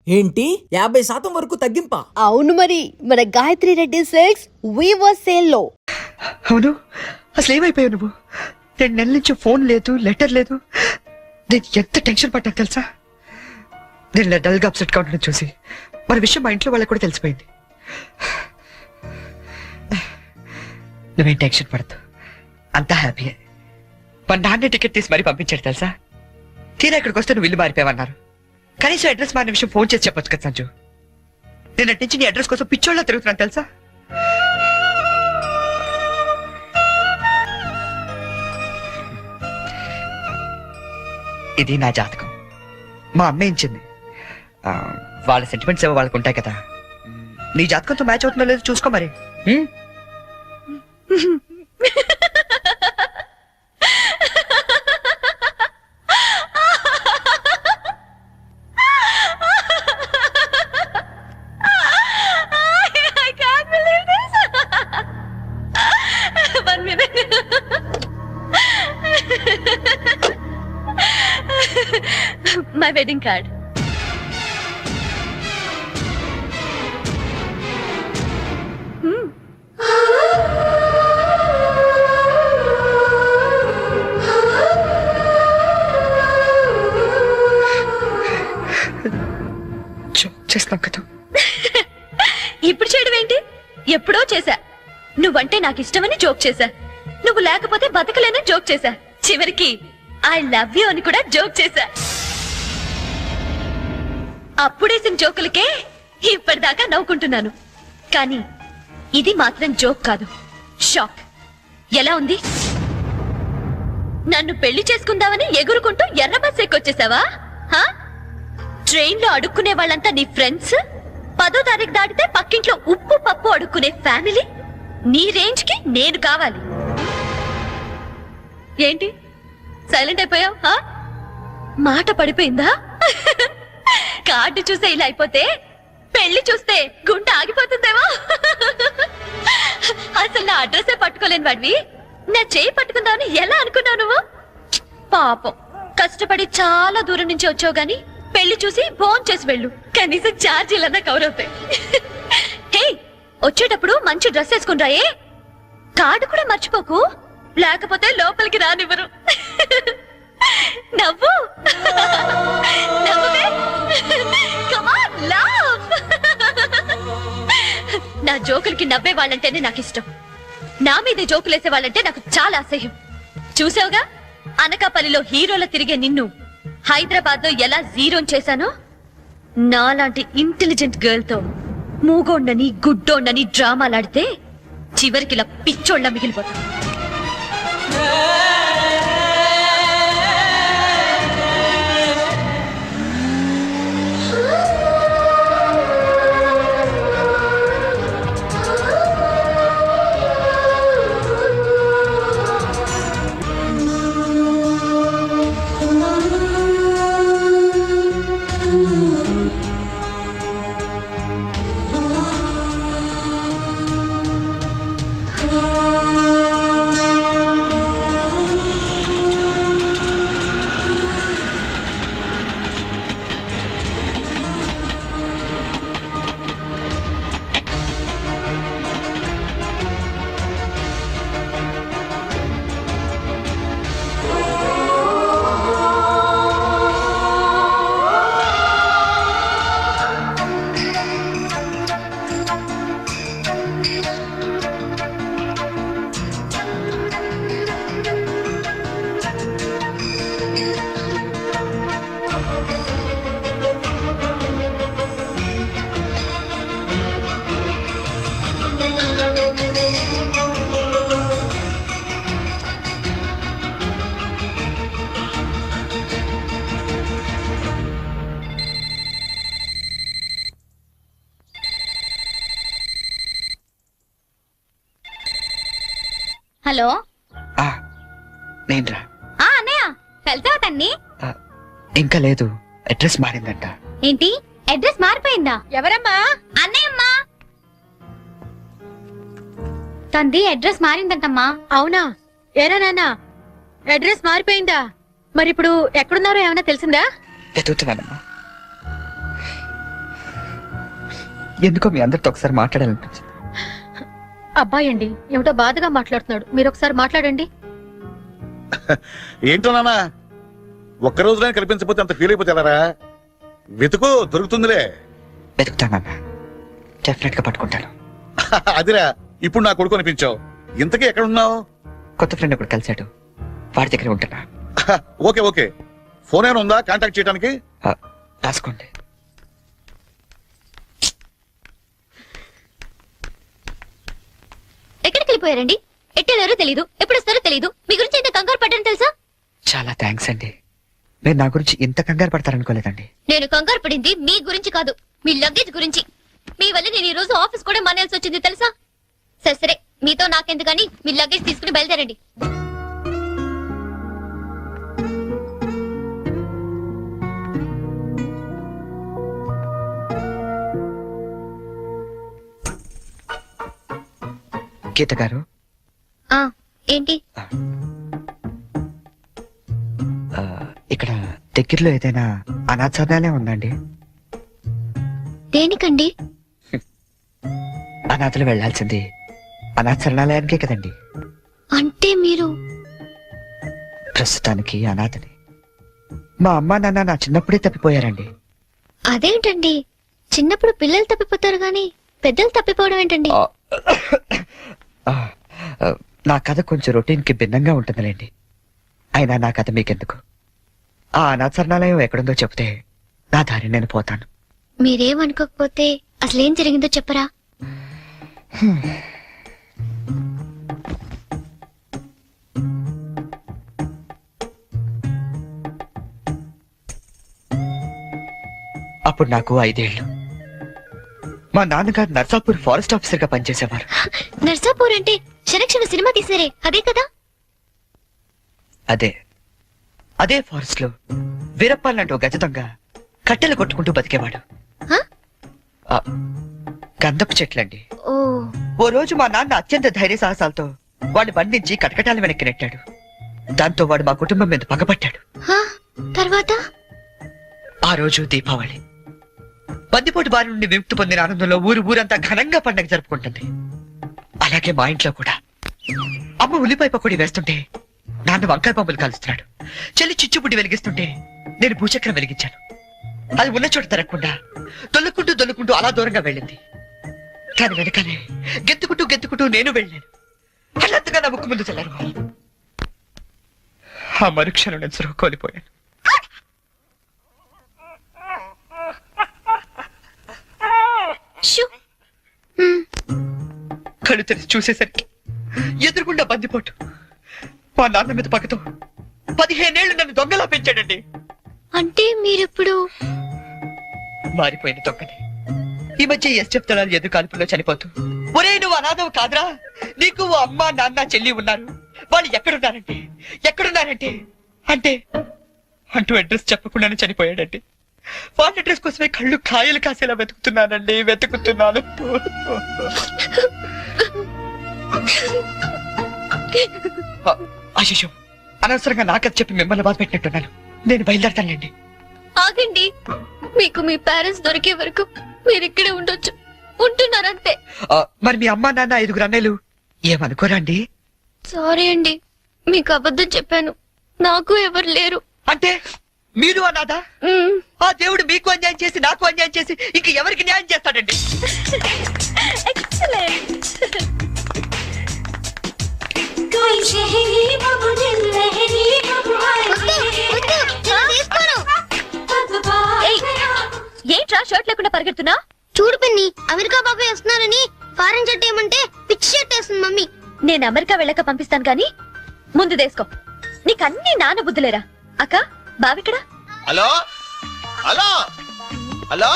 ఏంటి 50% వరకు తగ్గింపా? అవును మరి, మన Gayatri Reddy silks weaver sale లో. అవును, అసలు ఏమైపోయావు నువ్వు? 2 నెలల నుంచి ఫోన్ లేదు, లెటర్ లేదు. నేను ఎంత టెన్షన్ పడ్డా తెలుసా? నేను ఇలా డల్గా అప్సెట్గా ఉండడం చూసి మన విషయం మా ఇంట్లో వాళ్ళకి కూడా తెలిసిపోయింది. నువ్వేం టెన్షన్ పడద్దు, అంతా హ్యాపీయే. మా నాన్నే టికెట్ తీసి మరీ పంపించాడు తెలుసా? తీరా ఇక్కడికి వస్తే నువ్వు ఇల్లు మారిపోయావన్నారు. కనీసం అడ్రస్ మారిన విషయం ఫోన్ చేసి చెప్పొచ్చు కదా సంజు. నేను అటు నుంచి నీ అడ్రస్ కోసం పిచ్చోళ్ళ తిరుగుతున్నాను తెలుసా? ఇది నా జాతకం, మా అమ్మ ఇచ్చింది. వాళ్ళ సెంటిమెంట్స్ ఏవో వాళ్ళకు ఉంటాయి కదా. నీ జాతకంతో మ్యాచ్ అవుతుందో లేదో చూసుకో మరి. My wedding card. చేస్తాం కదా. ఇప్పుడు చేయడం ఏంటి? ఎప్పుడో చేశా. నువ్వంటే నాకు ఇష్టమని జోక్ చేశా. నువ్వు లేకపోతే బతకలేనని జోక్ చేశా. చివరికి ఐ లవ్ యూ అని కూడా జోక్ చేశా. అప్పుడేసిన జోకులకే ఇప్పటిదాకా నవ్వుకుంటున్నాను. కానీ ఇది మాత్రం జోక్ కాదు, షాక్. ఎలా ఉంది? నన్ను పెళ్లి చేసుకుందామని ఎగురుకుంటూ ఎర్ర బస్ ఎక్కొచ్చేసావా? ట్రైన్ లో అడుక్కునే వాళ్ళంతా నీ ఫ్రెండ్స్, 10వ తారీఖు దాటితే పక్కింట్లో ఉప్పు పప్పు అడుక్కునే ఫ్యామిలీ. నీ రేంజ్ కి నేను కావాలి. ఏంటి సైలెంట్ అయిపోయావు? మాట పడిపోయిందా? కార్డు చూసే ఇలా అయిపోతే పెళ్లి చూస్తే గుండె ఆగిపోతుందేమో. అసలు నా అడ్రస్సే పట్టుకోలేని వాడివి నా చేయి పట్టుకుందామని ఎలా అనుకున్నావు నువ్వు? పాపం, కష్టపడి చాలా దూరం నుంచి వచ్చావు గాని పెళ్లి చూసి ఫోన్ చేసి వెళ్ళు, కనీసం ఛార్జీలన్నా కవర్ అవుతాయి. హే, వచ్చేటప్పుడు మంచి డ్రెస్ వేసుకుని రాయే. కార్డు కూడా మర్చిపోకు, లేకపోతే లోపలికి రానివ్వరు. నవ్వు నవ్వువే. Come on, laugh. నా జోకులకి నవ్వే వాళ్ళంటేనే నాకు ఇష్టం. నా మీద జోకులేసే వాళ్ళంటే నాకు చాలా అసహ్యం. చూసావుగా, అనకాపల్లిలో హీరోల తిరిగే నిన్ను హైదరాబాద్ లో ఎలా జీరో చేశానో. నాలాంటి ఇంటెలిజెంట్ గర్ల్ తో మూగోండని గుడ్డోండని డ్రామాలాడితే చివరికి ఇలా పిచ్చోళ్ళ మిగిలిపోతా. హలో, నేనురా. అన్నయ్య వెళ్తావా తన్ని? ఇంకా లేదు, అడ్రస్ మారిందంట. ఏంటి, అడ్రస్ మారిపోయిందా? ఎవరమ్మా? అన్నయ్యమ్మా. తంది అడ్రస్ మారిందంటమ్మా. అవునా? ఏరా నాన్న, అడ్రస్ మారిపోయిందా? మరి ఇప్పుడు ఎక్కడున్నారో ఏమైనా తెలిసిందా? వెతుకుతున్నానమ్మా. ఎందుకో మీ అందరితో ఒకసారి మాట్లాడాలనిపించింది. అబ్బాయి అండి ఏమిటో బాధగా మాట్లాడుతున్నాడు, మీరు ఒకసారి మాట్లాడండి. ఏంటో నాన్న ఒక్క రోజునే కల్పించకపోతే అంత ఫీల్ అయిపోతే ఎలారా? వెతుకు, దొరుకుతుందిలే. వెతుకుతానన్నా, డెఫినెట్ గా పట్టుకుంటాను. అదిరా, ఇప్పుడు నా కొడుకు అనిపించావు. ఇంతకీ ఎక్కడ ఉన్నావు? కొత్త ఫ్రెండ్ ఒకటి కలిశాడు, వాడి దగ్గర ఉంటున్నా. ఓకే ఓకే, ఫోన్ ఏమైనా ఉందా కాంటాక్ట్ చేయడానికి? రాసుకోండి. ఎక్కడికి వెళ్ళిపోయారండి? ఎట్టెళ్ళారో తెలీదు, ఎప్పుడు వస్తారో తెలీదు. మీ గురించి ఎంత కంగారు పడ్డాను తెలుసా? చాలా థ్యాంక్స్ అండి. మీరు నా గురించి ఇంత కంగారు పడతారనుకోలేదండి. నేను కంగారు పడింది మీ గురించి కాదు, మీ లగేజ్ గురించి. మీ వల్ల నేను ఈ రోజు ఆఫీస్ కూడా మానేయాల్సి వచ్చింది తెలుసా? సరే సరే, మీతో నాకెందుకని మీ లగేజ్ తీసుకుని బయలుదేరండి. గీత గారు, ఏంటి? ఇక్కడ దగ్గరలో ఏదైనా అనాథాలయం ఉందండి? దేనికండి? అనాథలు వెళ్లాల్సింది అనాథరణాలయానికే కదండి. అంటే మీరు ప్రస్తుతానికి అనాథని. మా అమ్మా నాన్న నా చిన్నప్పుడే తప్పిపోయారండి. అదేంటండి, చిన్నప్పుడు పిల్లలు తప్పిపోతారు గాని పెద్దలు తప్పిపోవడం ఏంటండి? నా కథ కొంచెం రొటీన్ కి భిన్నంగా ఉంటుందిలేండి. అయినా నా కథ మీకెందుకు? ఆ అనాథరణాలయం ఎక్కడుందో చెప్తే నా దారి నేను పోతాను. మీరేమనుకోకపోతే అసలేం జరిగిందో చెప్పరా? అప్పుడు నాకు 5 ఏళ్ళు. మా నాన్నగారు నర్సాపూర్ ఫారెస్ట్ ఆఫీసర్ గా పనిచేసేవారు. నర్సాపూర్ అంటే శరక్షణ సినిమా తీసారే అదే కదా? అదే ఫారెస్ట్ లో వీరప్పాలంటూ గజతంగా కట్టెలు కొట్టుకుంటూ బతికేవాడు. గంధపు చెట్లండి. ఓ రోజు మా నాన్న అత్యంత ధైర్య సాహసాలతో వాడిని బంధించి కటకటాల వెనక్కి నెట్టాడు. దాంతో వాడు మా కుటుంబం మీద పగపట్టాడు. తర్వాత ఆ రోజు దీపావళి. బందిపోటు బారి నుండి విముక్తి పొందిన ఆనందంలో ఊరంతా ఘనంగా పండగ జరుపుకుంటుంది. అలాగే మా ఇంట్లో కూడా అమ్మ ఉల్లిపాయ పకోడీ వేస్తుంటే నాన్న వంకాయ పంపులు కాలుస్తున్నాడు. చెల్లి చిచ్చుబుడ్డి వెలిగిస్తుంటే నేను భూచక్రం వెలిగించాను. అది ఉన్న చోట తిరగకుండా దొల్లుకుంటూ అలా దూరంగా వెళ్ళింది. కానీ వెనకాలే గెత్తుకుంటూ నేను వెళ్ళాను. అన్నంతగా నా ముక్కు ముందు చల్లారు. ఆ మరుక్షణం నేను సురువు కోల్పోయాను. కళ్ళు తెరిచి చూసేసరికి ఎదురుగుండా బందిపోటు. మా నాన్న మీద పక్కతో 15 ఏళ్ళు నన్ను దొంగలా పెంచాడండి. అంటే మీరిప్పుడు మారిపోయిన దొంగని. ఈ మధ్య ఎస్టెఫ్ దళాలు ఎదురు కాల్పుల్లో చనిపోతూ, ఒరే నువ్వు అనాథవు కాదురా, నీకు ఓ అమ్మ నాన్న చెల్లి ఉన్నారు, వాళ్ళు ఎక్కడున్నారంటే అంటే అంటూ అడ్రస్ చెప్పకుండానే చనిపోయాడండి. వాళ్ళ అడ్రస్ కోసమే కళ్ళు కాయలు కాసేలా వెతుకుతున్నాను. అయ్యో, అనవసరంగా నాకది చెప్పి మిమ్మల్ని బాధ పెట్టినట్టున్నాను. నేను బయలుదేరతానండి. ఆగండి, మీకు మీ పేరెంట్స్ దొరికే వరకు మీరు ఇక్కడే ఉండొచ్చు. ఉంటున్నారంతే. మరి మీ అమ్మా నాన్న 5 అన్నయ్యలు ఏమనుకోరండి? సారీ అండి, మీకు అబద్ధం చెప్పాను. నాకు ఎవరు లేరు. అంటే మీరు అనాథా? ఆ దేవుడు మీకు అన్యాయం చేసి నాకు అన్యాయం చేసి ఇంక ఎవరికి న్యాయం చేస్తాడండి? ఏంట్రా షర్ట్ లేకుండా పరిగెడుతున్నా? చూడు పిన్ని, అమెరికా బాబాయ్ వస్తున్నారని ఫారెన్ షర్ట్ ఏమంటే పిచ్చి షర్ట్ వేస్తుంది మమ్మీ. నేను అమెరికా వెళ్ళక పంపిస్తాను గాని ముందు దేసుకో. నీకన్నీ నాన్న బుద్ధులేరా? అక్క బావిక్కడ? హలో హలో హలో,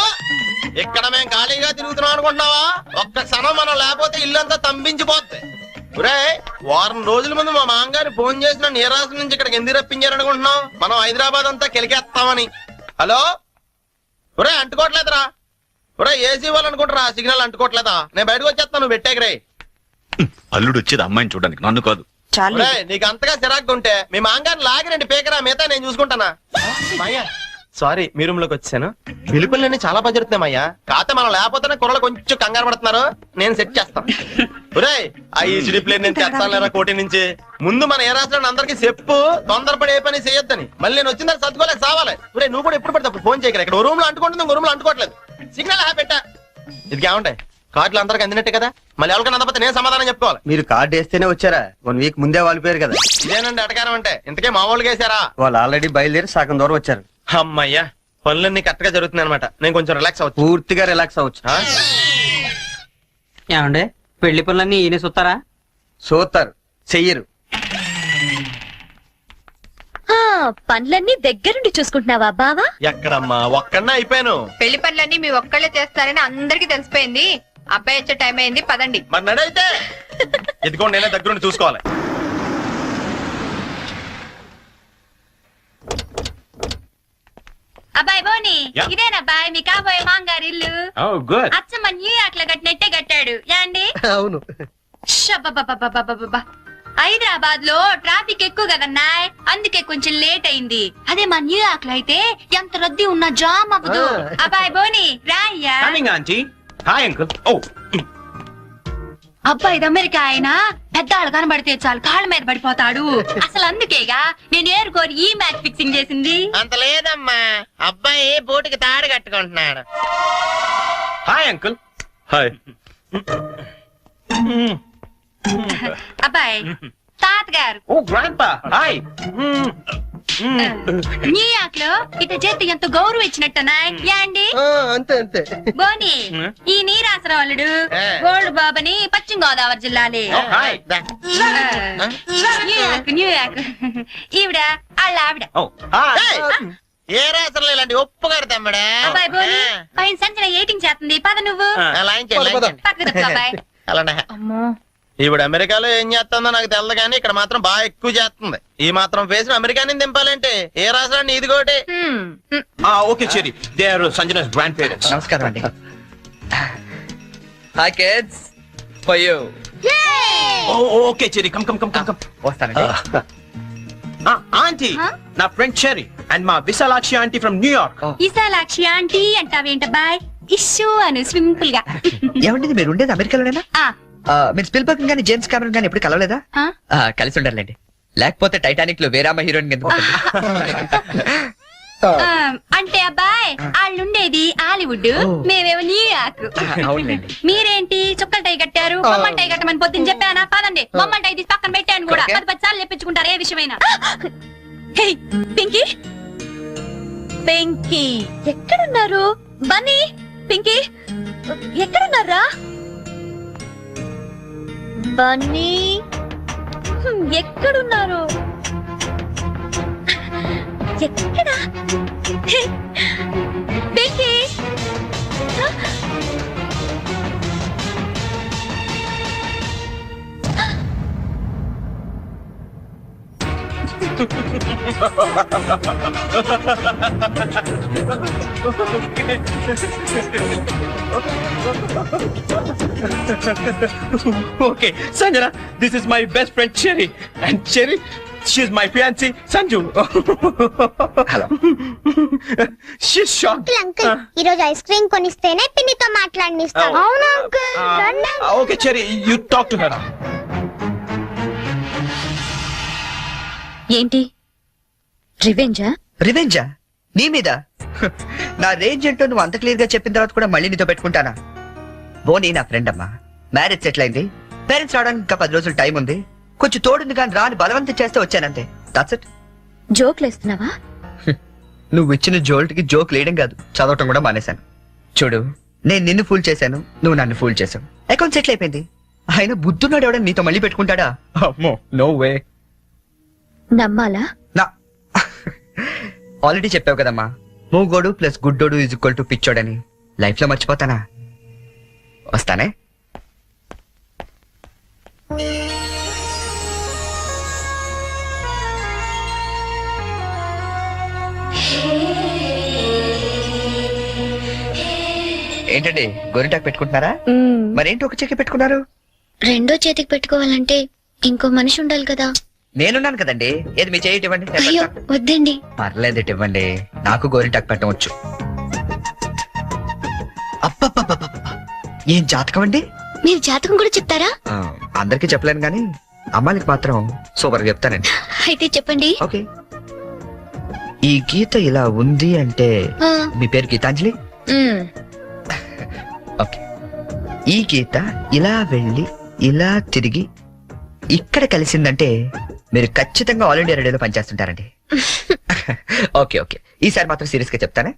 ఇక్కడ మేము ఖాళీగా తిరుగుతున్నాం అనుకుంటున్నావా? ఒక్క క్షణం మనం లేకపోతే ఇల్లంతా తంబించిపోద్ది. వారం రోజుల ముందు మా మామగారు ఫోన్ చేసిన నీరాశ నుంచి ఇక్కడికి ఎందుకు రప్పించారనుకుంటున్నాం? మనం హైదరాబాద్ అంతా కెలికేస్తామని. హలో ఒరే, అంటుకోవట్లేదురా. ఒరే, ఏసీ వాళ్ళు అనుకుంటారా సిగ్నల్ అంటుకోవట్లేదా? నేను బయటకు వచ్చేస్తాను, నువ్వు పెట్టేకరే. అల్లుడు వచ్చేది అమ్మాయిని చూడడానికి, నన్ను కాదు. నీకు అంతగా చిరాకు ఉంటే మీ మామగారిని లాగిరండి పేకరా, మిగతా నేను చూసుకుంటానా. సారీ మీ రూమ్ లోకి వచ్చాను. పిలుపులన్నీ చాలా బాగా జరుగుతున్నామయ్యా. కాకపోతే మనం లేకపోతేనే కుర్రలు కొంచెం కంగారు పడుతున్నారు. నేను సెట్ చేస్తాను. ఒరేయ్ ఆ ఈసిడి ప్లేన్ నేను తెస్తాను లేరా కోటి నుంచి. ముందు మన ఏ రాష్ట్రాన్ని అందరికీ చెప్పు, తొందరపడి ఏ పని చేయొద్దని. మళ్ళీ నేను వచ్చిన తర్వాత సర్దుకోలేక సావాలి. ఒరేయ్ నువ్వు కూడా ఎప్పుడు పడితే అప్పుడు ఫోన్ చేయగలరు. ఇక్కడ రూమ్ లో అంటుకుంటుంది, ఇంకో రూమ్ లో అంటుకోవట్లేదు. సిగ్నల్ పెట్టా. ఇది ఏమంటాయి కార్డులు అందరికి అందినట్టే కదా. మళ్ళీ ఎవరికైనా అందకపోతే నేను సమాధానం చెప్పుకోవాలి. మీరు కార్డు వేస్తేనే వచ్చారా? 1 వీక్ ముందే వాళ్ళిపోయారు కదా. ఇదేనండి అటకారం అంటే. ఇంతకే మా వాళ్ళకి వేసారా? వాళ్ళు ఆల్రెడీ బయలుదేరి సగం దూరం వచ్చారు. అమ్మయ్యా పనులన్నీ కరెక్ట్ గా జరుగుతున్నాయి అనమాట. నేను కొంచెం రిలాక్స్ అవచ్చు. పూర్తిగా రిలాక్స్ అవ్వచ్చు. ఏమండే పెళ్లి పనులన్నీ ఈయన చూస్తారా? చూస్తారు, చెయ్యరు. పనులన్నీ దగ్గరుండి చూసుకుంటున్నావా బావా? ఎక్కడమ్మా ఒక్కడనే అయిపోయాను. పెళ్లి పనులన్నీ మీ ఒక్కళ్ళే చేస్తారని అందరికి తెలిసిపోయింది. అబ్బాయి వచ్చే టైం అయింది, పదండి. మరి నడైతే ఇదిగోండి నేనే దగ్గరుండి చూసుకోవాలి. అబ్బాయి బోని Yeah. ఇదేనబ్బాయి మీ కాబోయే మాంగారు ఇల్లు. అచ్చమ్మ న్యూయార్క్ లో కట్టినట్టే కట్టాడు యాండి. అవును. షబ్బబ్బబ్బబ్బబ్బబ్బబ్బ. హైదరాబాద్ లో ట్రాఫిక్ ఎక్కువ కదన్నాయ్, అందుకే కొంచెం లేట్ అయింది. అదే మా న్యూయార్క్ లో అయితే ఎంత రద్దీ ఉన్నా జామ్ అవ్వదు. అబ్బాయి బోని రాయ్యా. అబ్బాయి అమెరికా అయినా పెద్దాళ్ళు కనబడితే చాలు కాళ్ళ మీద పడిపోతాడు. అసలు అందుకేగా నేను ఏరుకోరి ఈ మ్యాచ్ ఫిక్సింగ్ చేసింది. అంత లేదమ్మా, అబ్బాయి బోటుకి తాడు కట్టుకుంటున్నాడు. Hi uncle. హాయ్. అబ్బాయి తాతగారు ఓ గ్రాండ్పా హాయ్. న్యూయార్క్ లో ఇట చేతి ఎంత గౌరవం ఇచ్చినట్టనా యాండి. అంతే అంతే. బోని ఈ నీరాసరాలుడు గోల్డ్ బాబని పశ్చిమ గోదావరి జిల్లాలే. న్యూయార్క్ న్యూయార్క్ ఈవిడ వాళ్ళ ఆవిడ. ఏ రాసరం ఇలాంటి ఒప్పు కడతామ్మడా. అబ్బాయి బోని పైన సంచన ఎయిటింగ్ చేస్తుంది, పద నువ్వు పక్కకు తప్పు అబ్బాయి. అలానే ఈవిడ అమెరికాలో ఏం చేస్తుందో నాకు తెలదు కానీ ఇక్కడ మాత్రం బాగా ఎక్కువ చేస్తుంది. ఈ మాత్రం ఫేస్ అమెరికాని దింపాలంటే ఏ రాష్ట్రాన్ని ఇది కోటి. Okay Cherry they are Sanjana's grandparents. నమస్కారం అండి. Hi kids for you. Okay Cherry come come come come come. వస్తానండి. ఆంటీ నా ఫ్రెండ్ చెరీ అండ్ మా Vishalakshi aunty from New York. Vishalakshi aunty అంటావేంటబ్బాయ్? ఇష్యూ అను సింపుల్ గా. ఏమండి మీరు ఉండేది అమెరికాలోనేనా? మీరు స్పిల్బర్గ్ గానీ జేమ్స్ కెమెరన్ గానీ ఎప్పుడు కలవలేదా? కలిసి ఉండాలండి, లేకపోతే టైటానిక్ లో వేరామ హీరోయిన్ ఎందుకు? అంటే అబ్బాయి వాళ్ళుండేది హాలీవుడ్, మేమేమో న్యూయార్క్. అవునండి. మీరేంటి చుక్కల టై కట్టారు? బొమ్మల టై కట్టమని పొద్దున్న చెప్పానా? పదండి బొమ్మల టై తీసి పక్కన పెట్టాను కూడా. 10 సార్లు చెప్పించుకుంటారు ఏ విషయమైనా. పింకీ పింకీ ఎక్కడున్నారు? బన్నీ పింకీ ఎక్కడున్నారా? బన్నీ ఎక్కడున్నారు? ఎక్కడ? Pinky Okay, Sanjana, this is my best friend Cherry, and Cherry, she's my fiancée Sanju. Hello. She's shocked. Uncle ఈ రోజు ఐస్ క్రీమ్ కొనిస్తేనే పిన్నితో మాట్లాడనిస్తాను. అవునా uncle? Okay, Cherry, you talk to her. ఏంటి రివెంజా? రివెంజా నీ మీద? నా రేంజ్ ఏంటో నువ్వు అంత క్లియర్ గా చెప్పిన తర్వాత కూడా మళ్ళీ నీతో పెట్టుకుంటానా? బోని నా ఫ్రెండ్ అమ్మా, మ్యారేజ్ సెటిల్ అయింది, పేరెంట్స్ రావడానికి ఇంకా 10 రోజులు టైం ఉంది, కొంచెం తోడుంది కానీ రాని బలవంతం చేస్తే వచ్చానంతే. That's it. జోక్లేస్తున్నావా? నువ్వు ఇచ్చిన జోల్ట్ కి జోక్ లేయడం కాదు, చదవటం కూడా మానేశాను. చూడు, నేను నిన్ను ఫూల్ చేశాను, నువ్వు నన్ను ఫూల్ చేశావు, అకౌంట్ సెటిల్ అయిపోయింది. ఆయన బుద్ధున్నాడు ఎవడని నీతో మళ్ళీ పెట్టుకుంటాడా? అమ్మో, నో వే. నమ్మాలా? నా ఆల్రెడీ చెప్పావు కదమ్మా, మూగోడు ప్లస్ గుడ్డోడు ఈజ్ ఈక్వల్ టు పిచ్చోడని. లైఫ్ లో మర్చిపోతానా? వస్తానే. ఏంటండి గోరింటాకు పెట్టుకుంటున్నారా? మరేంటి ఒక చెక్కి పెట్టుకున్నారు? రెండో చేతికి పెట్టుకోవాలంటే ఇంకో మనిషి ఉండాలి కదా. నేనున్నాను కదండి. ఏది మీ చేయి ఇవ్వండి. అయ్యో వద్దండి. పర్లేదు ఇవ్వండి, నాకు గోరింటాకు పెట్టవచ్చు. అబ్బబ్బబ్బబ్బబ్బ, ఏం జాతకం అండి. మీరు జాతకం కూడా చెప్తారా? అందరికీ చెప్పలేను గానీ అమ్మాయికి మాత్రం సూపర్ గా చెప్తానండి. అయితే చెప్పండి. ఓకే, ఈ గీత ఇలా ఉంది అంటే ఆ, మీ పేరు గీతాంజలి. మ్, ఓకే, ఈ గీత ఇలా వెళ్ళి ఇలా తిరిగి ఇక్కడ కలిసిందంటే మీరు ఖచ్చితంగా ఆల్ ఇండియా రేడియోలో పనిచేస్తుంటారండి. ఓకే ఓకే, ఈసారి మాత్రం సీరియస్ గా చెప్తానే.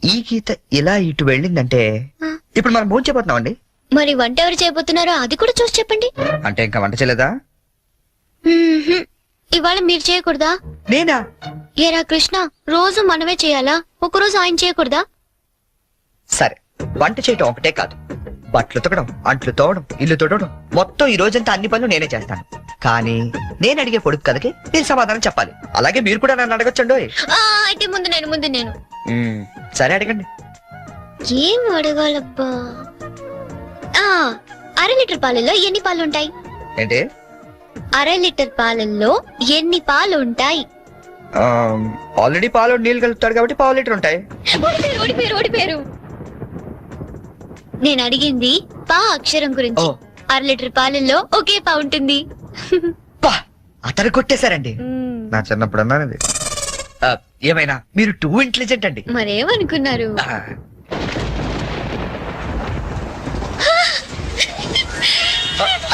ఈ గీత ఇలా ఇటు వెళ్ళిందంటే ఆ. ఇప్పుడు మనం భోజనం చేయబోతున్నాం అండి. మరి వంట ఎవరు చేయబోతున్నారో అది కూడా చూసి చెప్పండి. అంటే ఇంకా వంట చేయలేదా? మ్మ్హ్మ్. ఇవాళ మీరు చేయకూడదా? నేనా? ఏరా కృష్ణ, రోజు మనమే చేయాలా? ఒకరోజు ఆయన చేయకూడదా? సరే, వంట చేయటం ఒకటే కాదు, బట్టలు ఉతకడం, అంట్లు తోవడం, ఇల్లు తోడడం, మొత్తం ఈ రోజంతా అన్ని పనులు నేనే చేస్తాను. కానీ నేను అడిగే పొడుపు కథకి మీరు సమాధానం చెప్పాలి. అలాగే మీరు కూడా నన్ను అడగొచ్చండి. ఆ, అయితే ముందు నేను సరే అడగండి. ఏం అడగాలబ్బా? ఆ, 1/2 లీటర్ పాలల్లో ఎన్ని పాలు ఉంటాయి? ఏంటి? 1/2 లీటర్ పాలల్లో ఎన్ని పాలు ఉంటాయి? ఆల్రెడీ పాలు నీళ్ళు కలుపుతాడు కాబట్టి పావు లీటర్ ఉంటాయి. ఓడిపోయారు. నేను అడిగింది పా అక్షరం గురించి. ఓ. 1/2 లీటర్ పాలల్లో ఒకే పా ఉంటుంది. పా, అతను కొట్టేశారండి. నా చిన్నప్పుడు అన్నాను. ఏమైనా మీరు టూ ఇంటెలిజెంట్ అండి. మరేమనుకున్నారు?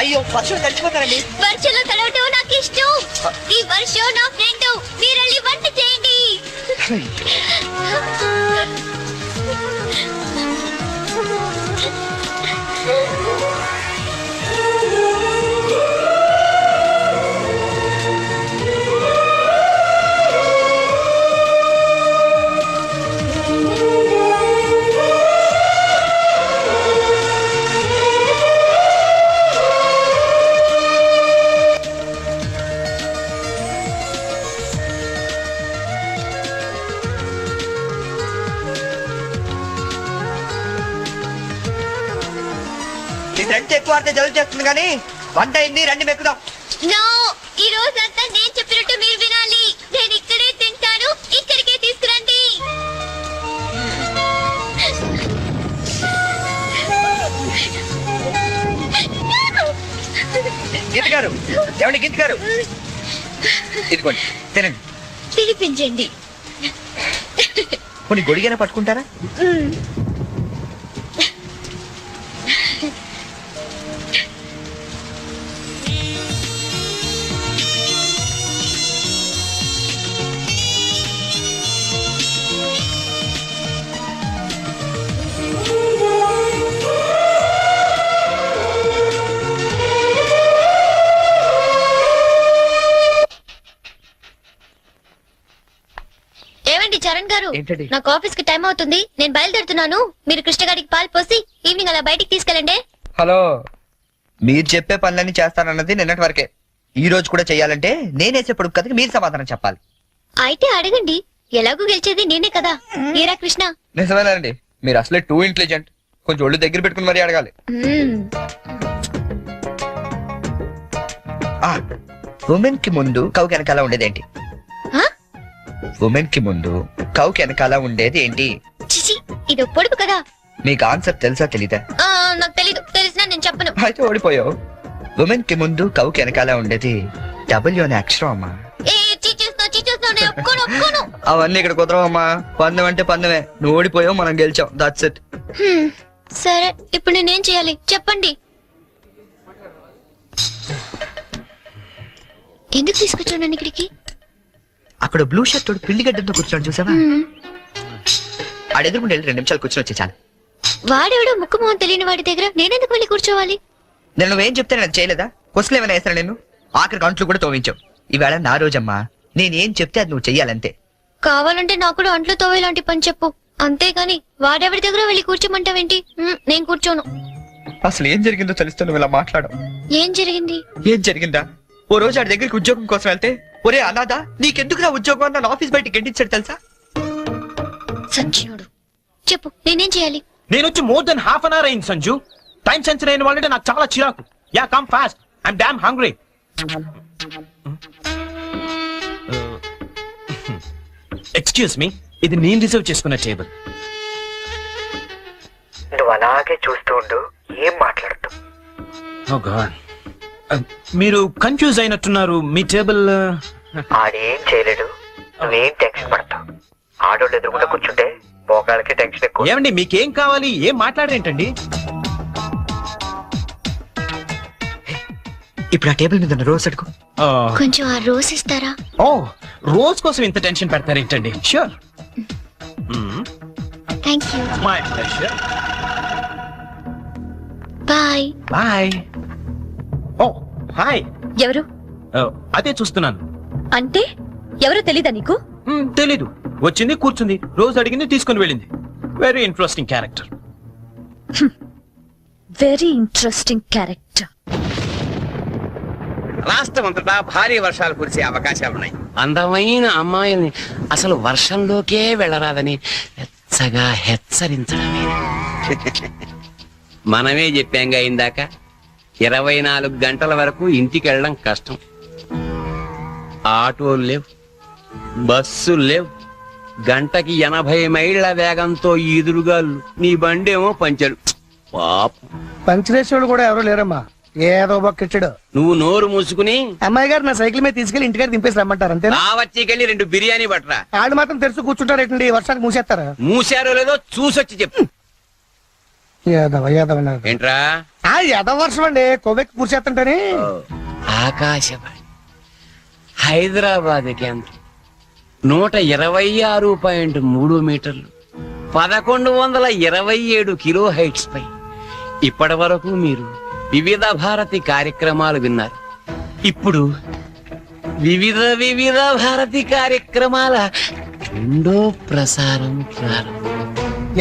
అయ్యో, వర్షం తడిచిపోతారండి. వర్షంలో తడవటం నాకు ఇష్టం. ఈ వర్షం నా ఫ్రెండ్. మీరెళ్ళి వంట చేయండి. ఈ ఫ్రెండ్స్ ఎక్కువ ఆడితే జలుబు చేస్తుంది కానీ వంట అయింది, రండి మెక్కుదాం. నో, ఈ రోజంతా నేను చెప్పినట్టు మీరు వినాలి. నేను ఇక్కడే తింటాను, ఇక్కడికే తీసుకురండి. గీత గారు, ఏమండి గీత గారు, ఇదిగోండి తినండి. తినిపించండి. కొన్ని గొడిగైనా పట్టుకుంటారా? ఏమండి చరణ్ గారు, ఏంటండి? నాకు ఆఫీస్ కి టైం అవుతుంది. నేను బయలుదేరుతున్నాను. మీరు కృష్ణగాడికి పాలు పోసి ఈవినింగ్ అలా బయటికి తీసుకెళ్ళండి. హలో, మీరు చెప్పే పనులన్నీ చేస్తానన్నది నిన్నటి వరకే. ఈ రోజు కూడా చెయ్యాలంటే నేనేసే పొడుపు కథకి మీరు సమాధానం చెప్పాలి. అయితే అడగండి. ఎలాగూ గెలిచేది నేనే కదా. ఏరా కృష్ణ? నిజమేనండి, మీరు అసలే టూ ఇంటెలిజెంట్. కొంచెం ఒళ్ళు దగ్గర పెట్టుకుని మరీ అడగాలి. ఉమెన్ కి ముందు కౌకి వెనకాల ఉండేదేంటి? ఉమెన్ కి ముందు కౌకి వెనకాల ఉండేది ఏంటి? చిచి, ఇది పొడుపు కదా. మీకు ఆన్సర్ తెలుసా తెలీదా? నాకు తెలీదు. తెలిసినా నేను చెప్పను. అయితే ఓడిపోయావు. ఉమెన్ కి ముందు కౌకి వెనకాల ఉండేది డబ్ల్యూ అనే అక్షరం అమ్మా. అవన్నీ ఇక్కడ కుదరవమ్మా. పందెం అంటే పందెమే. నువ్వు ఓడిపోయావు, మనం గెలిచాం. That's it. సరే, ఇప్పుడు నేనేం చేయాలి చెప్పండి. ఎందుకు తీసుకొచ్చాను ఇక్కడికి? అక్కడ బ్లూ షర్ట్ తోడు పిల్లి గడ్డంతో కూర్చోండి, చూసావా? ఆడెదురుకుంటే వెళ్ళి 2 నిమిషాలు కూర్చొని వచ్చే చాలు. వాడెవడో ముక్కు మొహం తెలియని వాడి దగ్గర నేనెందుకు వెళ్ళి కూర్చోవాలి? నేను నువ్వేం చెప్తే నేను చేయలేదా? కొసలు ఏమైనా వేస్తాను నేను? ఆఖరి గంటలు కూడా తోవించావు. ఈవేళ నా రోజమ్మా. నేనేం చెప్తే అది నువ్వు చెయ్యాలంతే. కావాలంటే నాకు కూడా అంట్లు తోవేలాంటి పని చెప్పు. అంతేగాని వాడెవరి దగ్గర వెళ్ళి కూర్చోమంటావేంటి? నేను కూర్చోను. అసలు ఏం జరిగిందో తెలుస్తే నువ్వు ఇలా మాట్లాడు. ఏం జరిగింది? ఏం జరిగిందా? ఓ రోజు ఆడి దగ్గరికి ఉద్యోగం కోసం వెళ్తే, ఒరే అనాథా నీకెందుకు నా ఉద్యోగం అన్న ఆఫీస్ బయటికి గెంటించాడు తెలుసా? సచ్చినోడు. చెప్పు, నేనేం చేయాలి? నేను వచ్చి more than half an hour అయింది సంజు. టైం సెన్స్ అయిన వాళ్ళంటే నాకు చాలా చిరాకు. Yeah, come fast. I'm damn hungry. Excuse me, ఇది నేను రిజర్వ్ చేసుకున్న టేబుల్. నువ్వు అలాగే చూస్తూ ఉండు, ఏం మాట్లాడుతూ. ఓ గాడ్, మీరు కన్ఫ్యూజ్ అయినట్టున్నారు. మీ టేబుల్ ఆడేం చేయలేడు, నువ్వేం టెన్షన్ పడతావు. ఆడోళ్ళు ఎదురుకుండా కూర్చుంటే మోకాళ్ళకి టెన్షన్ ఎక్కువ. ఏమండి, మీకేం కావాలి? ఏం మాట్లాడరేంటండి? ఇప్పుడు ఆ టేబుల్ మీద ఉన్న రోజ్ అడుగు. కొంచెం ఆ రోజ్ ఇస్తారా? ఓ, రోజ్ కోసం ఇంత టెన్షన్ పెడతారేంటండి? Sure. Thank you. My pleasure. Bye. Bye. Oh hi. ఎవరు? అదే చూస్తున్నాను. అంటే ఎవరో తెలీదా నీకు? తెలీదు. వచ్చింది, కూర్చుంది, రోజు అడిగింది, తీసుకుని వెళ్ళింది. Very interesting character. Very interesting character. రాష్ట్రం అంతటా భారీ వర్షాలు కురిసే అవకాశాలున్నాయి. అందమైన అమ్మాయిల్ని అసలు వర్షంలోకే వెళ్ళరాదని వెచ్చగా హెచ్చరించడమే. మనమే చెప్పాంగా ఇందాక, 24 గంటల వరకు ఇంటికి వెళ్ళడం కష్టం. ఆటోలు లేవు, బస్సులు లేవు, గంటకి 80 మైళ్ళ వేగంతో ఈదురుగాళ్ళు, నీ బండేమో పంచడు. పాపం, పంచలేసేవాళ్ళు కూడా ఎవరు లేరమ్మా, ఏదో బొక్కిచ్చాడు. నువ్వు నోరు మూసుకుని అమ్మాయి గారు నా సైకిల్ మీద తీసుకెళ్లి ఇంటికాడ దింపేసి రమ్మంటారు అంతే. వచ్చేకెళ్ళి 2 బిర్యానీ పట్టరా. ఆడు మాత్రం తెరుచు కూర్చుంటారేటండి, వర్షానికి మూసేస్తారా? మూసారో లేదో చూసొచ్చి చెప్పు. యాదవ యాదవ ఏంట్రా? యాదవ వర్షం అండి, కొవ్వెక్కి కూర్చేస్తుంటని. ఆకాశవాణి హైదరాబాద్ కేంద్రం 126.3 మీటర్లు, 1127 కిలో హైట్స్ పై ఇప్పటి వరకు మీరు వివిధ భారతి కార్యక్రమాలు విన్నారు. ఇప్పుడు వివిధ భారతి కార్యక్రమాల 2వ ప్రసారం ప్రారంభం.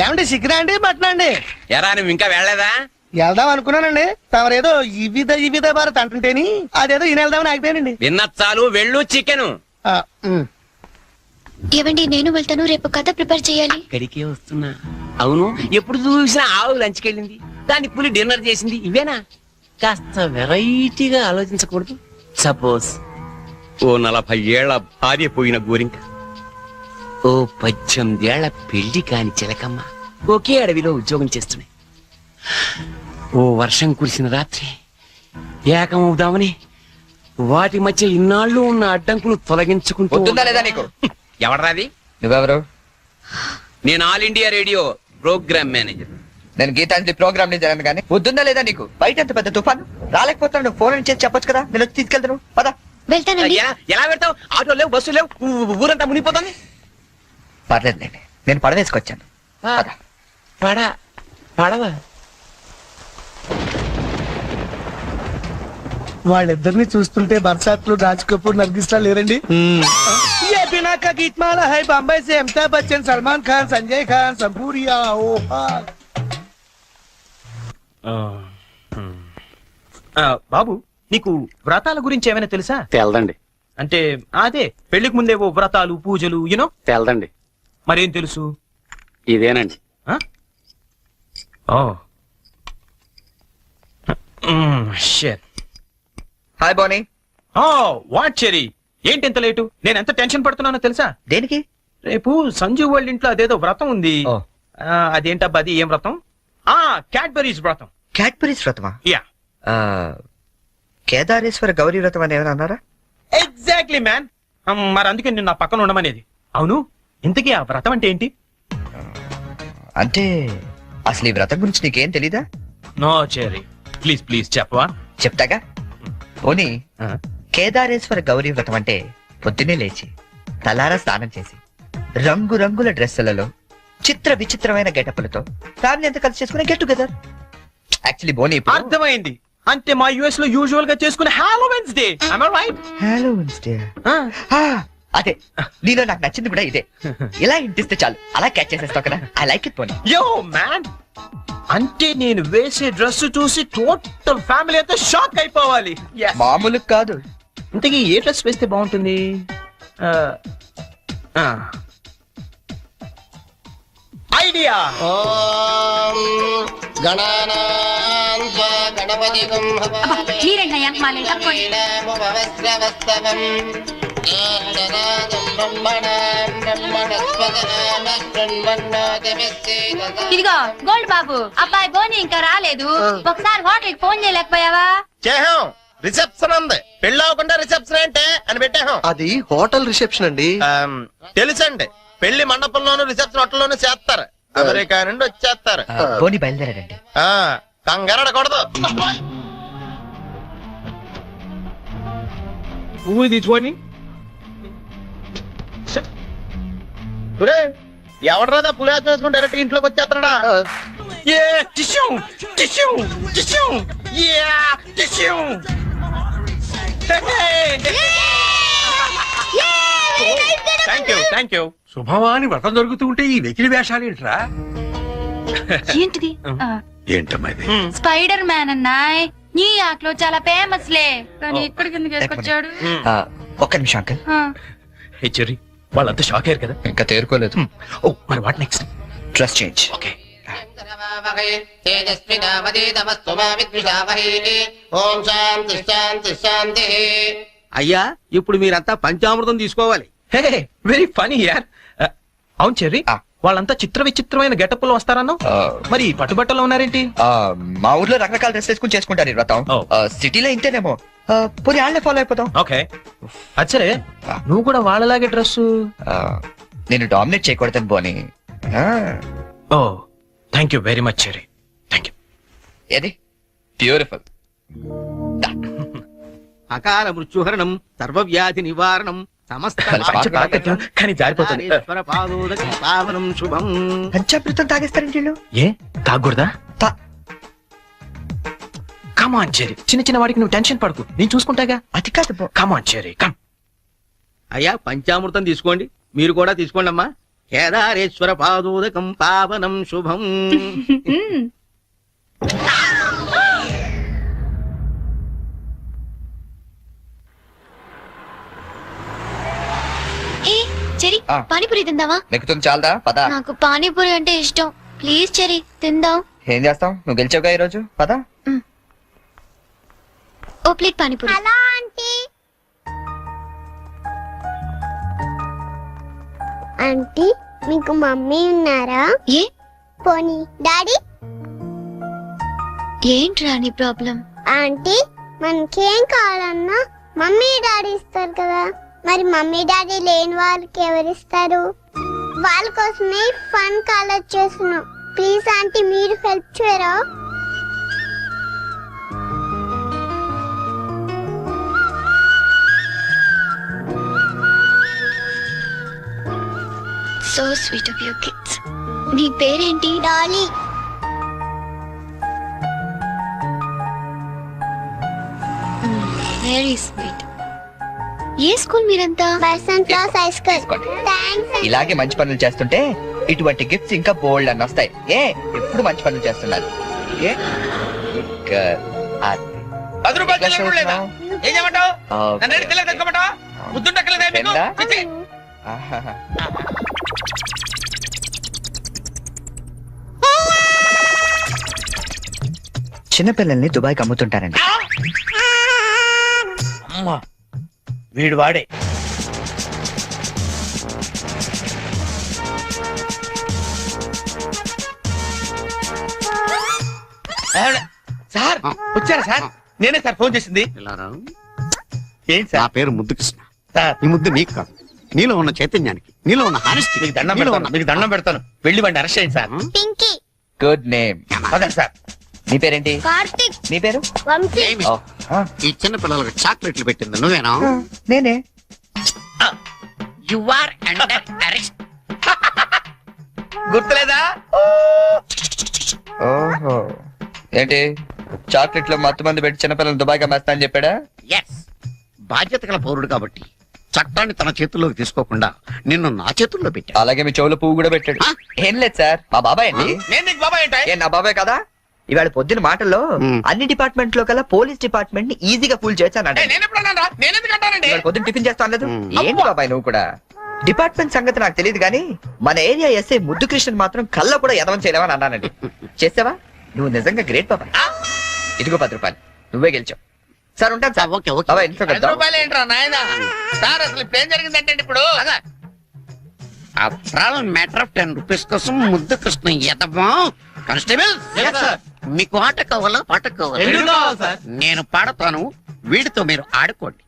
ఏమండి సిగ్గురా అండి, మటనా అండి? ఎరా, నువ్వు ఇంకా వెళ్ళలేదా? వెళ్దాం అనుకున్నానండి, తమరేదో వివిధ భారత్ అంటుంటేని అదేదో ఈయన వెళ్దామని ఆగిపోయానండి. విన్న చాలు, వెళ్ళు. చికెను ఏవండి, నేను వెళ్తాను, రేపు కథ ప్రిపేర్ చేయాలి. ఇక్కడికే వస్తున్నా. అవును, ఎప్పుడు చూసినా ఆవు లంచ్కి వెళ్ళింది, దాని పులి డిన్నర్ చేసింది, ఇవేనా? కాస్త వెరైటీగా ఆలోచించకూడదు? సపోజ్ ఓ 40 ఏళ్ల భార్య పోయిన గోరింక, ఓ 18 ఏళ్ల పెళ్లి కాని చిలకమ్మ ఒకే అడవిలో ఉద్యోగం చేస్తున్నాయి. ఓ వర్షం కురిసిన రాత్రి ఏకమవుదామని వాటి మధ్య ఇన్నాళ్ళు ఉన్న అడ్డంకులు తొలగించుకుంటూ. వద్దుందా లేదా నీకు? ఎవడరాది? నువ్వెవరు? నేను All India Radio programme manager. నేను గీతాంజలి ప్రోగ్రామ్ ని జరగను కానీ వద్దుందా లేదా నీకు? బయట ఎంత పెద్ద తుఫాను, రాలేకపోతున్నాను, ఫోన్ చేసి చెప్పొచ్చు కదా, నేను వచ్చి తీసుకెళ్తాను. పద. వెళ్తానండి. ఎలా పెడతావు? ఆటో లేవు, బస్సు లేవు, ఊరంతా మునిగిపోతుంది. పర్లేదులేండి, నేను పడవేసుకొచ్చాను. పడవా? వాళ్ళిద్దరిని చూస్తుంటే బర్సాత్లు, రాజ్ కపూర్, నర్గిస్లా లేరండి? ये बिना का गीतमाला है बॉम्बे से अमिताभ बच्चन, सलमान खान, संजय खान, संपूरिया. బాబు, నీకు వ్రతాల గురించి ఏమైనా తెలుసా? తెల్దండి. అంటే అదే పెళ్లికి ముందేవో వ్రతాలు, పూజలు, యూనో. తెల్దండి. మరేం తెలుసు? ఇదేనండి. హాయ్ బోనీ. వాట్ చెరీ, ఏంటి ఎంత లేటు? నేను ఎంత టెన్షన్ పడుతున్నానో తెలుసా? దేనికి? రేపు సంజు వాళ్ళ ఇంట్లో అదేదో వ్రతం ఉంది. అదేంటబ్బా, అది ఏం వ్రతం? క్యాడ్బరీస్ వ్రతం. క్యాడ్బరీస్ వ్రతమా? యా. కేదారేశ్వర గౌరీ వ్రతం అని ఏమైనా అన్నారా? Exactly man. మరి అందుకే నేను నా పక్కన ఉండమనేది. అవును, ఇంతకీ ఆ వ్రతం అంటే ఏంటి? అంటే అసలు ఈ వ్రతం గురించి నీకేం తెలీదా? నో చెరీ, ప్లీజ్ చెప్పవా? చెప్తాగా. పోనీ, కేదారేశ్వర గౌరీ వ్రతం అంటే పొద్దున్నే లేచి తలారా స్నానం చేసి రంగురంగుల డ్రెస్సులలో చిత్ర విచిత్రమైన గెటప్పులతో ఫ్యామిలీ అంతా కలిసి చేసుకునే గెట్ టుగెదర్. యాక్చువల్లీ బోనీ, అర్థమైంది. అంటే మా యుఎస్ లో యూజువల్ గా చేసుకునే హాలోవీన్స్ డే. హాలోవీన్స్ డే. అదే, నీలో నాకు నచ్చింది కూడా ఇదే. ఇలా ఇంటిస్తే చాలు, అలా క్యాచ్ చేసేస్తావు కదా. ఐ లైక్ ఇట్ పోనీ. యో మ్యాన్, అంటే నేను వేసే డ్రెస్ చూసి టోటల్ ఫ్యామిలీ అంతా షాక్ అయిపోవాలి. మామూలు కాదు. ఇంతకీ ఏ డ్రెస్ వేస్తే బాగుంటుంది? ఐడియా. గణానాం మీరేంటయ్యా మాలే తప్పుకోండి. ఇదిగో గోల్డ్ బాబు, అబ్బాయి బోని ఇంకా రాలేదు. ఒకసారి హోటల్ ఫోన్ చేయలేకపోయావా? చేహాం, రిసెప్షన్ ఉంది. పెళ్ళి అవ్వకుండా రిసెప్షన్ ఏంటే అని పెట్టాం. అది హోటల్ రిసెప్షన్ అండి. తెలుసండి, పెళ్లి మండపంలోను రిసెప్షన్ హోటల్లోనూ చేస్తారు. అమెరికా నుండి వచ్చేస్తారు. పోనీ బయలుదేరాడండి. కంగారడకూడదు. పువ్వు తీసుకోండి. ఎవడరాదా పులిహార చేసుకుని డైరెక్ట్ ఇంట్లోకి వచ్చేస్తాడా? Thank you. శుభమాని వ్రతం జరుగుతూ ఉంటే ఈ వెకిలి వేషాలు ఏంట్రా? ఏంటిది? ఏంటమ్మా ఇది? Spider man అన్నాయ్. న్యూయార్క్ లో చాలా ఫేమస్ లే, కానీ ఇక్కడికి ఎందుకు వేసుకొచ్చాడు? ఒక్క నిమిషం అంకల్. హే చెర్రీ, వాళ్ళంతా షాక్ అయ్యారు కదా? ఇంకా తేరుకోలేదు. ఓ మరి what next? Dress change. Okay. ఓం శాంతి శాంతి శాంతి. అయ్యా ఇప్పుడు మీరంతా పంచామృతం తీసుకోవాలి. హే వెరీ ఫనీ యార్. అవును చెర్రీ, వాళ్ళంతా చిత్ర విచిత్రమైన గెటప్ లో వస్తారన్నా? మరి పట్టుబట్టలో ఉన్నారేంటి? మా ఊర్లో రకరకాల డ్రెస్ వేసుకుని చేసుకుంటారు ఈ వ్రతం. సిటీలో ఇంతేనేమో. పోనీ వాళ్ళే ఫాలో అయిపోతాం. ఓకే. అచ్చరే, నువ్వు కూడా వాళ్ళలాగే డ్రెస్. నేను డామినేట్ చేయకూడదని పోనీ. Oh thank you very much Cherry, thank you. ఏది బ్యూటిఫుల్. అకాల మృత్యుహరణం, సర్వవ్యాధి నివారణం, సమస్త కానీ జారిపోతుంది. పావనం శుభం. పంచామృతం తాగేస్తారండి వీళ్ళు. ఏ తాగకూడదా? కమాన్ చెర్రీ, చిన్న చిన్న వాడికి నువ్వు టెన్షన్ పడకు, నేను చూసుకుంటాగా. అది కాదు. కమాన్ చెర్రీ, కమ్. అయ్యా పంచామృతం తీసుకోండి, మీరు కూడా తీసుకోండి అమ్మా. కేదారేశ్వర పాదోదకం పావనం శుభం. చెరి పానీపూరి తిందావా? నెక్కుతుంది చాలదా? పద. నాకు పానీపూరి అంటే ఇష్టం. ప్లీజ్ చెరి తిందాం. ఏం చేస్తాం, నువ్వు గెలిచావుగా ఈ రోజు. పద. ఓ ప్లేట్ పానీపూరి. ఆంటీ మీకు మమ్మీ ఉన్నారా? ఏ పోనీ డాడీ? ఏంట్రా నీ ప్రాబ్లం? ఆంటీ మనకేం కావాలన్నా మమ్మీ డాడీ ఇస్తారు కదా, మరి మమ్మీ డాడీ లేని వాళ్ళకి ఎవరిస్తారు? వాళ్ళ కోసమే ఫన్ కాలేజ్ చేస్తున్నాం. ప్లీజ్ ఆంటీ మీరు హెల్ప్ చేయరా? So sweet of your kids. నీ పేరేంటి? డాలీ. Very sweet. ఏ స్కూల్ మీరంతా? Burson class high school. Thanks. ఇలాగే మంచి పనులు చేస్తుంటే ఇటువంటి గిఫ్ట్స్ ఇంకా బోల్డ్ అని వస్తాయి. ఎప్పుడు మంచి పనులు చేస్తున్నారు. చిన్నపిల్లల్ని దుబాయ్కి అమ్ముతుంటారండి. అమ్మా వీడు వాడే. సార్ వచ్చారా సార్? నేనే సార్ ఫోన్ చేసింది. ఏంటి సార్? నా పేరు ముద్దు కృష్ణ. సార్ ఈ ముద్దు నీకు కాదు, నీలో ఉన్న చైతన్యానికి, నీలో ఉన్న హానెస్టీ. మీకు దండం పెడతాను, మీకు దండం పెడతాను. వెళ్ళి వాడిని అరెస్ట్ చేయండి సార్. పింకీ. Good name. పదండి సార్. నీ పేరేంటి? కార్తిక్. నీ పేరు? వంశీ. ఓ, ఈ చిన్న పిల్లలకు చాక్లెట్లు పెట్టింది నువ్వేనా? నేనే. You are under arrest. గుర్తులేదా? ఓహో, ఏంటి చాక్లెట్ లో మత్తు మంది పెట్టి చిన్నపిల్లలు దుబాయ్కి అమ్మేస్తా అని చెప్పాడా? ఎస్, బాధ్యత గల పౌరుడు కాబట్టి చట్టాన్ని తన చేతుల్లోకి తీసుకోకుండా నిన్ను నా చేతుల్లో పెట్టా. అలాగే మీ చెవులో పువ్వు కూడా పెట్టాడు. ఏం లేదు సార్, మా బాబాయ్ అండి. నేను నీకు బాబాయ్ ఏంటి? ఏ నా బాబాయ్ కదా? ఇవాళ పొద్దున మాటల్లో అన్ని డిపార్ట్మెంట్ లో కల్లా పోలీస్ డిపార్ట్మెంట్ ని ఈజీగా ఫుల్ చేశానండి. నేను ఎప్పుడు అన్నాను రా? నేను ఎందుకు అంటానండి? ఇవాళ పొద్దున టిఫిన్ చేస్తా అనలేదు. ఏంటి బాబాయ్ నువ్వు కూడా? డిపార్ట్మెంట్ సంగతి నాకు తెలియదు కానీ మన ఏరియా ఎస్ఐ ముద్దు కృష్ణ మాత్రం కళ్ళ కూడా ఎదవం చేయలేవని అన్నానండి. చేసావా? నువ్వు నిజంగా గ్రేట్ బాబాయ్. ఇదిగో 10 రూపాయలు, నువ్వే గెలిచావు. సార్ ఉంటాను సార్. Okay okay. బాబాయ్, ఇంట్లో కలుద్దాం. రూపాయలు ఏంట్రా నాయన సార్, అసలు ఇప్పుడు ఏం జరిగిందంటే ఇప్పుడు ఆఫ్టర్ మ్యాటర్ ఆఫ్ 10 రూపీస్ కోసం ముద్దు కృష్ణ ఎదవా. కానిస్టేబుల్ మీకు ఆట కావాలా పాట కావాలా? నేను పాడతాను, వీడితో మీరు ఆడుకోండి.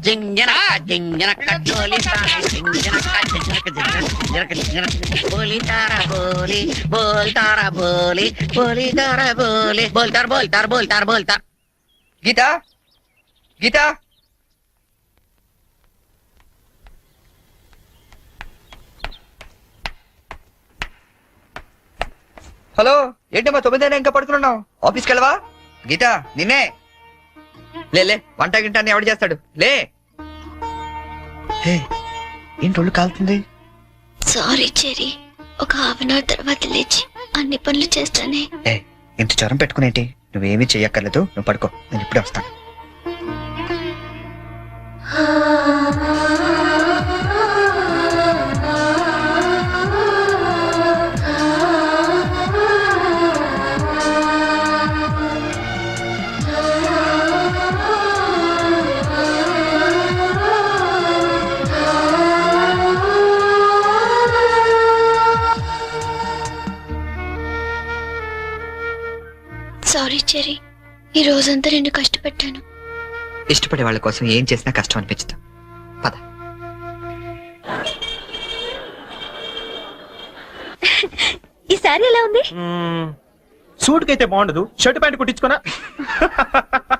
జింజనక జింజనక డోలితార, జింజనక జింజనక జింజనక జింజనక బోలితార బోలి బోల్తార బోలి బోలితార బోలి బోల్తార బోల్తార బోల్తార బోల్తార. గీత, గీత, హలో. ఏంటమ్మా 9 ఇంకా పడుకున్నావు? ఆఫీస్కి వెళ్ళవా? గీత, నిన్నే. లే, వంట గింట అని ఎవడు చేస్తాడు? లే. ఏంటి ఒళ్ళు కాలుతుంది? సారీ చెరీ, ఒక హాఫ్ అన్ అవర్ తర్వాత లేచి అన్ని పనులు చేస్తానే. ఇంత జ్వరం పెట్టుకునేంటి? నువ్వేమీ చెయ్యక్కర్లేదు, నువ్వు పడుకో, నేను ఇప్పుడే వస్తాను. సారీ చెరీ, ఈ రోజంతా నిన్ను కష్టపెట్టాను. ఇష్టపడే వాళ్ళ కోసం ఏం చేసినా కష్టం అనిపించదు. పద. ఈ శారీ ఎలా ఉంది? సూట్ కైతే బాగుండదు, షర్ట్ ప్యాంట్ కుట్టించుకున్నా.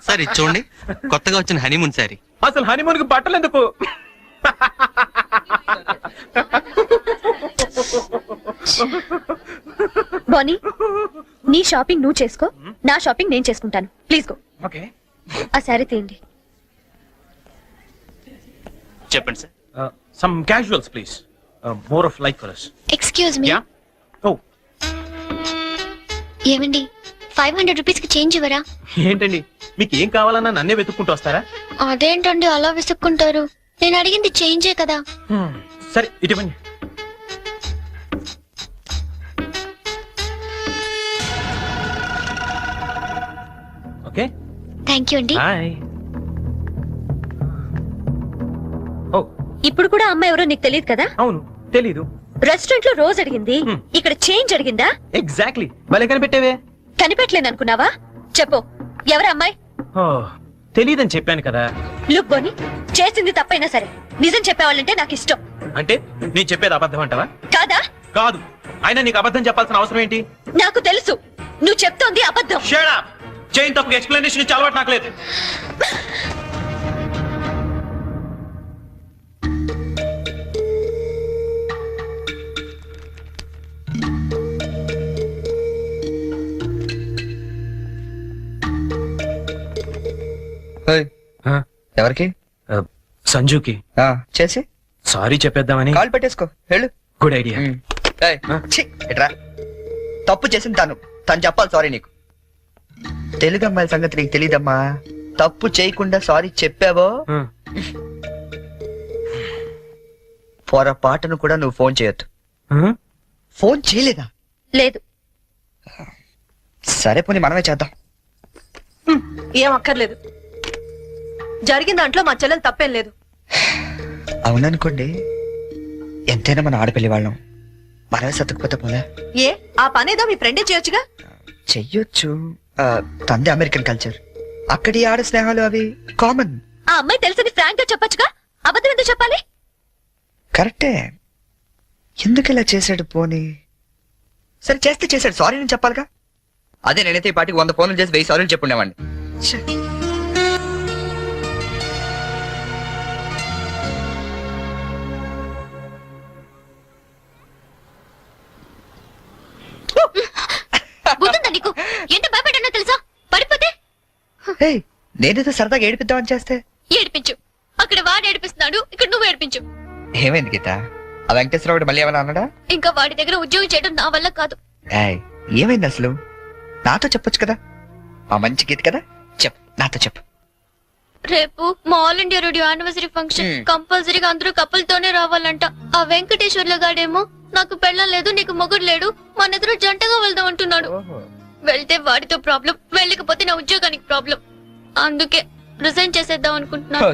సార్ ఇది చూడండి, కొత్తగా వచ్చిన హనీమూన్ సారీ. అసలు హనీమూన్ కి బట్టలు ఎందుకు? బానీ, నీ షాపింగ్ నువ్వు చేసుకో, నా షాపింగ్ నేను చేసుకుంటాను. Please go. ఓకే, ఆ శారీ తీయండి. చెప్పండి sir. Some casuals please, more of like for us. Excuse me. Oh, ఏమండి 500 రూపీస్ కి చేంజ్ ఇవ్వరా? ఏంటండి మీకు ఏం కావాలన్నా నన్నే వెతుక్కుంటూ వస్తారా? అదేంటండి అలా విసుక్కుంటారు? నేను అడిగింది చేంజే కదా. సరే ఇటువంటి. ఓకే, థ్యాంక్ యూ అండి. బాయ్. ఇప్పుడు కూడా అమ్మ ఎవరో నీకు తెలియదు కదా? అవును, తెలీదు. రెస్టారెంట్ లో రోజు అడిగింది, ఇక్కడ చేంజ్ అడిగిందా? ఎగ్జాక్ట్లీ, భలే కనిపెట్టేవే. కనిపెట్టలేను అనుకున్నావా? చెప్పు, ఎవరు అమ్మాయి? తెలీదని చెప్పాను కదా. లుక్ బోని, చేసింది తప్పైనా సరే నిజం చెప్పేవాళ్ళంటే నాకు ఇష్టం. అంటే నేను చెప్పేది అబద్ధం అంటావా? కాదా? కాదు. అయినా నీకు అబద్ధం చెప్పాల్సిన అవసరం ఏంటి? నాకు తెలుసు నువ్వు చెప్తోంది అబద్ధం. Shut up! చేయని తప్పుకి ఎక్స్ప్లెనేషన్ ఇచ్చి అలవాటు నాకు లేదు. ఎవరికి? సంజుకి చేసి సారీ చెప్పేద్దామని. కాల్ పెట్టేసుకో, వెళ్ళు. Good idea. ఎట్రా, తప్పు చేసింది తను చెప్పాలి సారీ నీకు. తెలుగు అమ్మాయిల సంగతి నీకు తెలీదమ్మా. తప్పు చేయకుండా సారీ చెప్పావో పొరపాటును కూడా నువ్వు ఫోన్ చేయొద్దు. ఫోన్ చేయలేదా? లేదు. సరే పోనీ మనమే చేద్దాం. ఏం అక్కర్లేదు, జరిగిన దాంట్లో మా చెల్లెలు తప్పేం లేదు. అవుననుకోండి, ఎంతైనా మన ఆడపిల్లి వాళ్ళం, మనమే సర్దుకుపోతే పోలే. ఏ ఆ పనేదో మీ ఫ్రెండే చేయొచ్చుగా. చెయ్యొచ్చు, తంది అమెరికన్ కల్చర్, అక్కడి ఆడ స్నేహాలు అవి కామన్. ఆ అమ్మాయి తెలిసింది ఫ్రాంక్ గా చెప్పొచ్చుగా, అబద్ధం ఎందుకు చెప్పాలి? కరెక్టే, ఎందుకు ఇలా చేశాడు? పోనీ సరే చేస్తే చేశాడు, సారీ నేను చెప్పాలిగా. అదే నేనైతే ఈ పాటికి 100 ఫోన్లు చేసి 1000 సారీలు చెప్పుండేవాడిని. బుద్ధుందా నీకు? ఎంత భయపడ్డానో తెలుసా? పడిపోతే నేనేదో సరదాగా ఏడిపిద్దామని చేస్తే. ఏడిపించు, అక్కడ వాడు ఏడిపిస్తున్నాడు, ఇక్కడ నువ్వు ఏడిపించు. ఏమైంది గీత? ఆ వెంకటేశ్వరరావు మళ్ళీ ఏమైనా అన్నాడా? ఇంకా వాడి దగ్గర ఉద్యోగం చేయడం నా వల్ల కాదు. ఏమైంది అసలు? నాతో చెప్పొచ్చు కదా, ఆ మంచి గీత కదా. చెప్పు, నాతో చెప్పు. రేపు మా all India radio anniversary function, కంపల్సరీగా అందరూ కపుల్తోనే రావాలంట. ఆ వెంకటేశ్వర్ల గాడేమో నాకు పెళ్ళం లేదు, నీకు మొగుడు లేడు, మన ఇద్దరు జంటగా వెళ్దాం అంటున్నాడు. వెళ్తే వాడితో ప్రాబ్లం, వెళ్ళకపోతే నా ఉద్యోగానికి ప్రాబ్లం. అందుకే రిజైన్ చేసేద్దాం అనుకుంటున్నాను.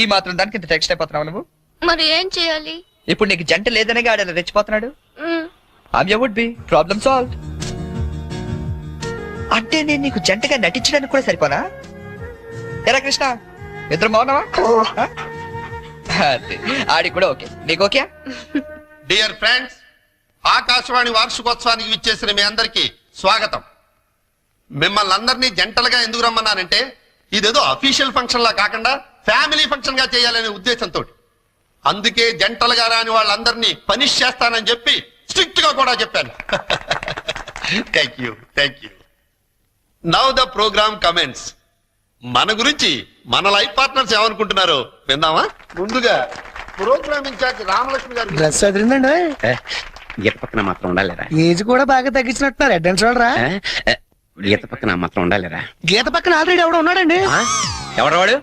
ఈ మాత్రం దానికి ఇంత టెక్స్ట్ అయిపోతున్నావు నువ్వు? మరి ఏం చేయాలి? ఇప్పుడు నీకు జంట లేదనే ఆడేలా రెచ్చిపోతున్నాడు. మ్, ఆమె వుడ్ బి ప్రాబ్లమ్ సాల్వ్. అంటే నేను నీకు జంటగా నటించడానికి కూడా సరిపోనా? ఎరా కృష్ణ, ఇద్దరు మౌనవా? ఆడి కూడా ఓకే, నీకు ఓకే? డియర్ ఫ్రెండ్స్, ఆకాశవాణి వార్షికోత్సవానికి విచ్చేసిన మీ అందరికీ స్వాగతం. మిమ్మల్ని అందరినీ జంటలుగా ఎందుకు రమ్మన్నానంటే ఇదేదో అఫీషియల్ ఫంక్షన్ లా కాకుండా ఫ్యామిలీ ఫంక్షన్ గా చేయాలనే ఉద్దేశంతో. అందుకే జంటలుగా రాని వాళ్ళందరినీ పనిష్ చేస్తానని చెప్పి స్ట్రిక్ట్ గా కూడా చెప్పాను. Thank you, thank you. Now the programme comments. మన గురించి మన లైఫ్ పార్ట్నర్స్ ఏమనుకుంటున్నారో విందామా? ముందుగా ప్రోగ్రామ్ ఇన్ఛార్జ్ రామలక్ష్మి గారు. డ్రెస్ అదిరిందండి. గీత పక్కన మాత్రం ఉండాలిరా. ఏజ్ కూడా బాగా తగ్గించినట్టున్నారు. అడ్వాన్స్ చూడరా? గీత పక్కన మాత్రం ఉండాలిరా. గీత పక్కన ఆల్రెడీ ఎవడో ఉన్నాడండి. ఎవరు వాడు?